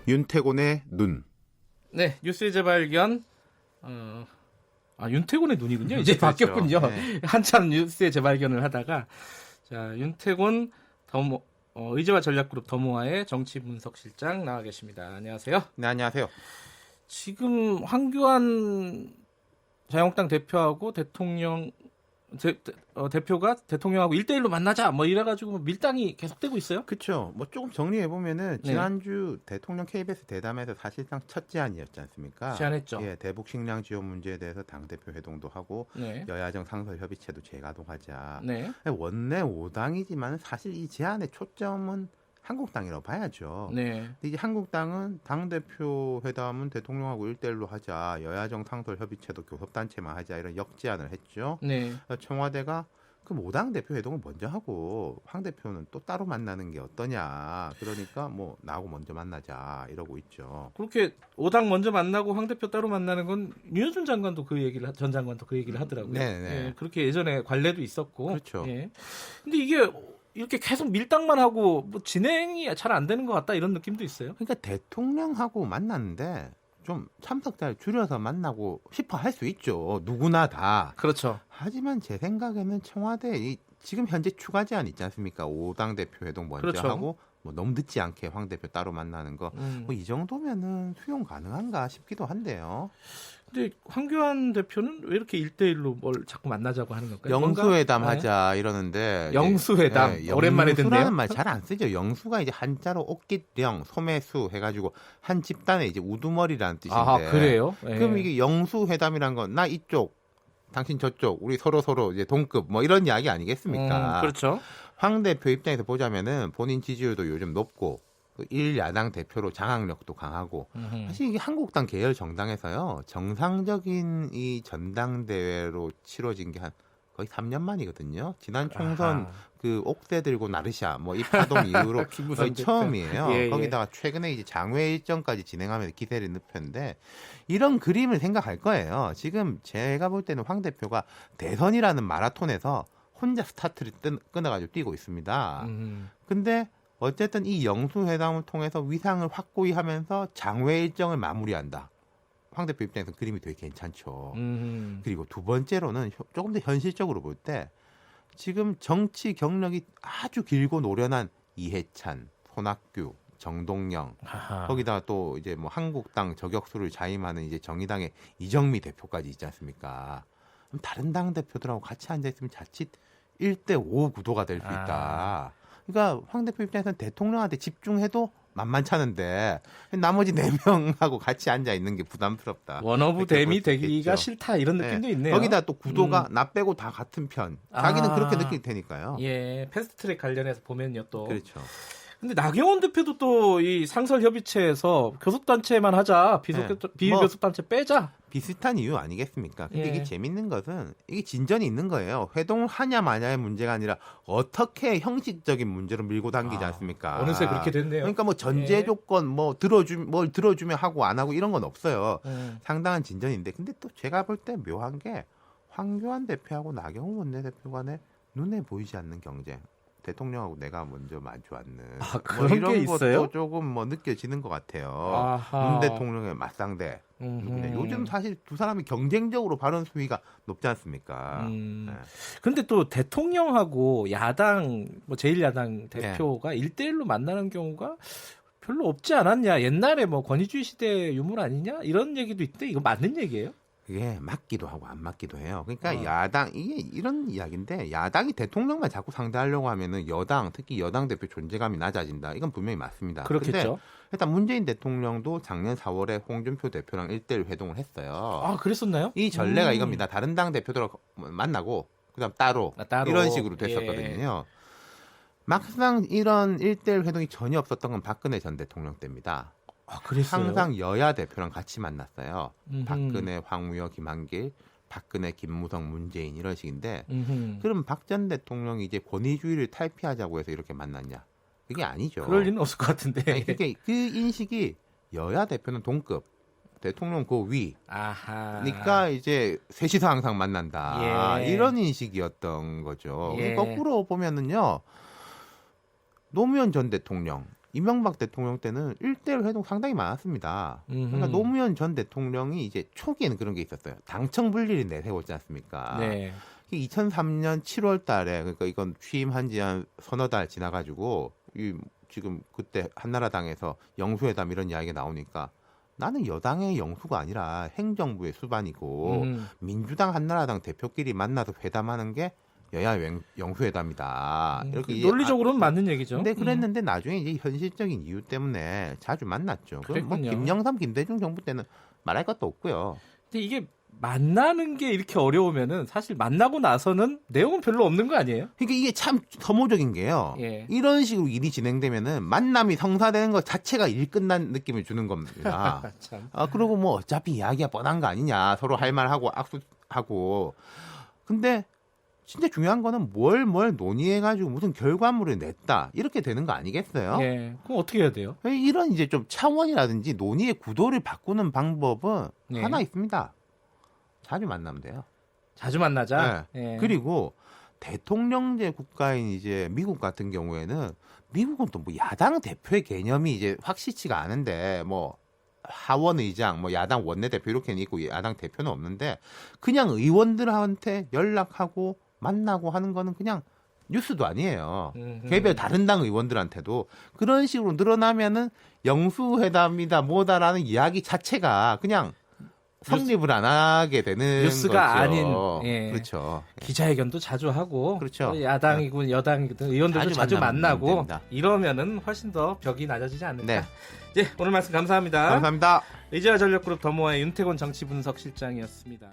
윤태곤의 눈. 네, 뉴스의 재발견. 윤태곤의 눈이군요. 이제 그렇죠. 바뀌었군요. 네. 한참 뉴스의 재발견을 하다가 자 윤태곤 의제와 전략그룹 더모아의 정치 분석실장 나와 계십니다. 안녕하세요. 네, 안녕하세요. 지금 황교안 자유한국당 대표하고 대표가 대통령하고 1대1로 만나자 뭐 이래가지고 밀당이 계속되고 있어요. 그렇죠. 뭐 조금 정리해 보면은 네. 지난주 대통령 KBS 대담에서 사실상 첫 제안이었지 않습니까? 제안했죠. 예, 대북 식량 지원 문제에 대해서 당 대표 회동도 하고 네. 여야정 상설 협의체도 재가동하자. 네. 원내 5당이지만 사실 이 제안의 초점은 한국당이라고 봐야죠. 네. 근데 이제 한국당은 당대표 회담은 대통령하고 1대1로 하자. 여야정 상설 협의체도 교섭단체만 하자. 이런 역제안을 했죠. 네. 청와대가 그럼 5당 대표 회동을 먼저 하고 황 대표는 또 따로 만나는 게 어떠냐. 그러니까 뭐 나하고 먼저 만나자 이러고 있죠. 그렇게 5당 먼저 만나고 황 대표 따로 만나는 건 윤여준 장관도 전 장관도 그 얘기를 하더라고요. 네네. 예, 그렇게 예전에 관례도 있었고. 그렇죠. 예. 근데 이게 이렇게 계속 밀당만 하고 뭐 진행이 잘 안 되는 것 같다 이런 느낌도 있어요. 그러니까 대통령하고 만났는데 좀 참석자를 줄여서 만나고 싶어 할 수 있죠. 누구나 다. 그렇죠. 하지만 제 생각에는 청와대 지금 현재 추가 제안 있지 않습니까? 5당 대표 회동 먼저 그렇죠. 하고 뭐 너무 늦지 않게 황 대표 따로 만나는 거. 뭐 이 정도면은 수용 가능한가 싶기도 한데요. 근데 황교안 대표는 왜 이렇게 1대1로 뭘 자꾸 만나자고 하는 걸까요? 영수회담 뭔가? 하자 이러는데 영수회담 오랜만에 듣네요. 영수라는 말 잘 안 쓰죠. 영수가 이제 한자로 옥깃령, 소매수 해가지고 한 집단의 이제 우두머리라는 뜻인데. 아 그래요? 예. 그럼 이게 영수회담이란 건 나 이쪽, 당신 저쪽, 우리 서로 이제 동급 뭐 이런 이야기 아니겠습니까? 그렇죠. 황 대표 입장에서 보자면은 본인 지지율도 요즘 높고 1야당 대표로 장악력도 강하고 사실 이게 한국당 계열 정당에서요 정상적인 이 전당대회로 치러진 게 한 거의 3년 만이거든요. 지난 총선 그 옥새 들고 나르샤 뭐 이 파동 이후로 거의 처음이에요. 예, 예. 거기다가 최근에 이제 장외 일정까지 진행하면서 기세를 늪혔는데 이런 그림을 생각할 거예요. 지금 제가 볼 때는 황 대표가 대선이라는 마라톤에서 혼자 스타트를 끊어가지고 뛰고 있습니다. 근데 어쨌든 이 영수회담을 통해서 위상을 확고히 하면서 장외 일정을 마무리한다. 황 대표 입장에서 그림이 되게 괜찮죠. 그리고 두 번째로는 조금 더 현실적으로 볼 때 지금 정치 경력이 아주 길고 노련한 이해찬, 손학규, 정동영 거기다가 또 이제 뭐 한국당 저격수를 자임하는 이제 정의당의 이정미 대표까지 있지 않습니까? 그럼 다른 당 대표들하고 같이 앉아 있으면 자칫 1대5 구도가 될 수 있다. 그러니까 황 대표 입장에서는 대통령한테 집중해도 만만찮은데 나머지 4명하고 같이 앉아 있는 게 부담스럽다. 원어브 댐이 되기가 있겠죠. 싫다 이런 느낌도 네. 있네요. 거기다 또 구도가 나 빼고 다 같은 편. 자기는 그렇게 느낄 테니까요. 예, 패스트트랙 관련해서 보면요 또. 그렇죠. 근데 나경원 대표도 또 이 상설 협의체에서 교섭단체만 하자, 비교섭단체 빼자. 비슷한 이유 아니겠습니까? 근데 예. 이게 재밌는 것은 이게 진전이 있는 거예요. 회동을 하냐 마냐의 문제가 아니라 어떻게 형식적인 문제로 밀고 당기지 않습니까? 어느새 그렇게 됐네요. 그러니까 뭐 전제 조건 뭘 들어주면 하고 안 하고 이런 건 없어요. 상당한 진전인데 근데 또 제가 볼 때 묘한 게 황교안 대표하고 나경원 원내대표 간에 눈에 보이지 않는 경쟁. 대통령하고 내가 먼저 마주 앉는 그런 이런 게 있어요? 것도 조금 뭐 느껴지는 것 같아요. 아하. 문 대통령의 맞상대. 요즘 사실 두 사람이 경쟁적으로 발언 수위가 높지 않습니까? 네. 근데 또 대통령하고 야당 뭐 제1야당 대표가 1대1로 만나는 경우가 별로 없지 않았냐? 옛날에 뭐 권위주의 시대 유물 아니냐? 이런 얘기도 있대. 이거 맞는 얘기예요? 그게 맞기도 하고 안 맞기도 해요. 그러니까 야당 이게 이런 이야기인데 야당이 대통령만 자꾸 상대하려고 하면은 여당 특히 여당 대표 존재감이 낮아진다. 이건 분명히 맞습니다. 그렇겠죠. 일단 문재인 대통령도 작년 4월에 홍준표 대표랑 1대1 회동을 했어요. 아, 그랬었나요? 이 전례가 이겁니다. 다른 당 대표들하고 만나고 그다음 따로 이런 식으로 됐었거든요. 예. 막상 이런 1대1 회동이 전혀 없었던 건 박근혜 전 대통령 때입니다. 그랬어요? 항상 여야 대표랑 같이 만났어요. 박근혜, 황우여, 김한길, 박근혜, 김무성, 문재인 이런 식인데 그럼 박 전 대통령이 이제 권위주의를 탈피하자고 해서 이렇게 만났냐? 그게 아니죠. 그럴 리는 없을 것 같은데. 아니, 그게 그 인식이 여야 대표는 동급, 대통령 그 위. 그러니까 이제 셋이서 항상 만난다. 예. 이런 인식이었던 거죠. 예. 거꾸로 보면은요. 노무현 전 대통령 이명박 대통령 때는 1대1 회동 상당히 많았습니다. 그러니까 노무현 전 대통령이 이제 초기에는 그런 게 있었어요. 당청 분리를 내세웠지 않습니까? 네. 2003년 7월 달에 그러니까 이건 취임한 지 한 서너 달 지나가지고 지금 그때 한나라당에서 영수회담 이런 이야기가 나오니까 나는 여당의 영수가 아니라 행정부의 수반이고 민주당 한나라당 대표끼리 만나서 회담하는 게 여야 영수회담이다. 이렇게 논리적으로는 맞는 얘기죠. 근데 그랬는데 나중에 이제 현실적인 이유 때문에 자주 만났죠. 그럼 뭐 김영삼, 김대중 정부 때는 말할 것도 없고요. 근데 이게 만나는 게 이렇게 어려우면은 사실 만나고 나서는 내용은 별로 없는 거 아니에요? 그러니까 이게 참 서모적인 게요. 예. 이런 식으로 일이 진행되면은 만남이 성사되는 것 자체가 일 끝난 느낌을 주는 겁니다. 참. 그리고 뭐 어차피 이야기가 뻔한 거 아니냐. 서로 할 말하고 악수하고. 근데 진짜 중요한 거는 뭘 논의해가지고 무슨 결과물을 냈다. 이렇게 되는 거 아니겠어요? 예. 그럼 어떻게 해야 돼요? 이런 이제 좀 차원이라든지 논의의 구도를 바꾸는 방법은 네. 하나 있습니다. 자주 만나면 돼요. 자주 만나자. 네. 예. 그리고 대통령제 국가인 이제 미국 같은 경우에는 미국은 또 뭐 야당 대표의 개념이 이제 확실치가 않은데 뭐 하원 의장, 뭐 야당 원내대표 이렇게는 있고 야당 대표는 없는데 그냥 의원들한테 연락하고 만나고 하는 거는 그냥 뉴스도 아니에요. 개별 다른 당 의원들한테도 그런 식으로 늘어나면은 영수회담이다 뭐다라는 이야기 자체가 그냥 성립을 안 하게 되는 뉴스가 거죠. 아닌, 예. 그렇죠. 기자회견도 자주 하고, 그렇죠. 야당이고 여당이든 의원들도 자주 만나고 됩니다. 이러면은 훨씬 더 벽이 낮아지지 않을까. 네. 예, 오늘 말씀 감사합니다. 감사합니다. 의지와 전력그룹 더모아의 윤태곤 정치분석 실장이었습니다.